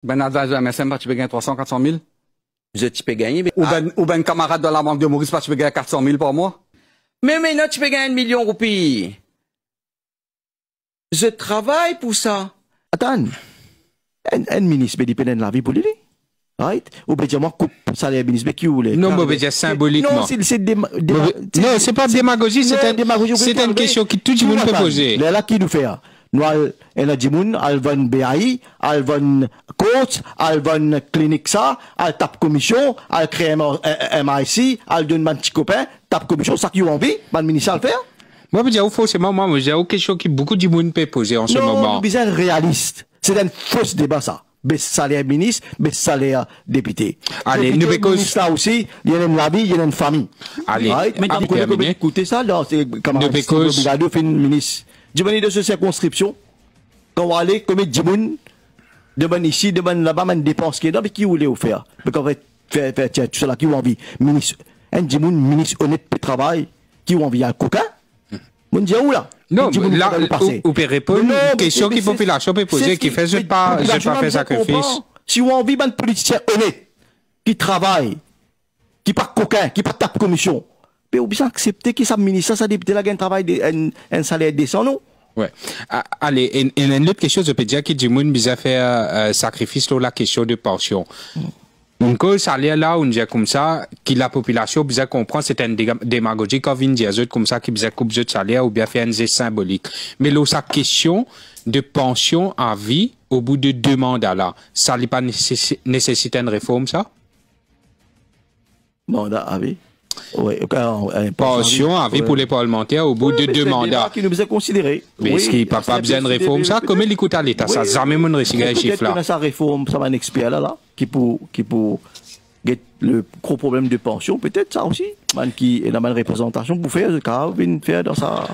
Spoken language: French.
Ben advisor MSM, tu peux gagner 300, 400 000. Tu peux gagner. Mais... Ou ben camarade de la banque de Maurice, tu peux gagner 400 000 par mois. Mais maintenant, tu peux gagner 1 million de roupies. Je travaille pour ça. Attends. Un ministre, il dépend de la vie pour lui. Right? Ou bien dire, moi, coupe salaire ministre, qui voulait. Non, mais dire symboliquement. Non, non, c'est pas démagogie, c'est une question que tout le monde peut poser. Là, qui nous fait? Nous, elle a dit, elle va BAI, elle va coach, elle va clinique ça, elle tape commission, elle crée un MIC, elle donne un petit copain, tape commission, ça qui a envie, le ministre le faire. Moi, je veux dire, forcément, moi, j'ai une question que beaucoup de monde peut poser en ce moment. Non, nous sommes réalistes. C'est un faux débat, ça. Baisse salaire ministre, baisse salaire député. Allez, nous ministre là aussi, il y a une vie, il y a une famille. Allez, mais écoutez ça, là, c'est comme un ministre. Du de cette circonscription, quand on va aller, comme du monde, demande ici, demande là-bas, une dépense qui est là, mais qui voulait faire? Mais qu'on va faire, tiens, tout cela qui ont envie. Ministre, un du monde, ministre honnête de travail, qui ont envie à un coquin? On dit où là? Non, là, vous pouvez répondre à une question que la population peut poser, qui fait, je ne pas faire sacrifice. Si on a envie d'un politicien honnête, qui travaille, qui pas coquin, qui pas tape commission, mais on peut accepter que ça ministre, ça député là, un travail, un salaire décent, non? Ouais. Allez, et une autre question, je peux dire que du monde a fait sacrifice sur la question de pension. Une cause salaire là, on dit comme ça, que la population bien comprend, c'est une démagogie quand vient dire comme ça, qui bien coupe de salaire ou bien fait un geste symbolique. Mais là, sa question de pension à vie au bout de 2 mandats là, ça n'est pas nécessite une réforme, ça? Mandat à vie? Oui, pension à vie pour les parlementaires au bout de 2 mandats. Qui nous a considéré. Mais est-ce qu'il n'y a pas besoin de réforme, ça? Comment l'écoute à l'État? Ça, jamais mon récit les chiffres là. Peut-être que sa réforme, ça va un expert là, qui pour le gros problème de pension, peut-être ça aussi, qui est la bonne représentation pour faire ce qu'il a dans sa...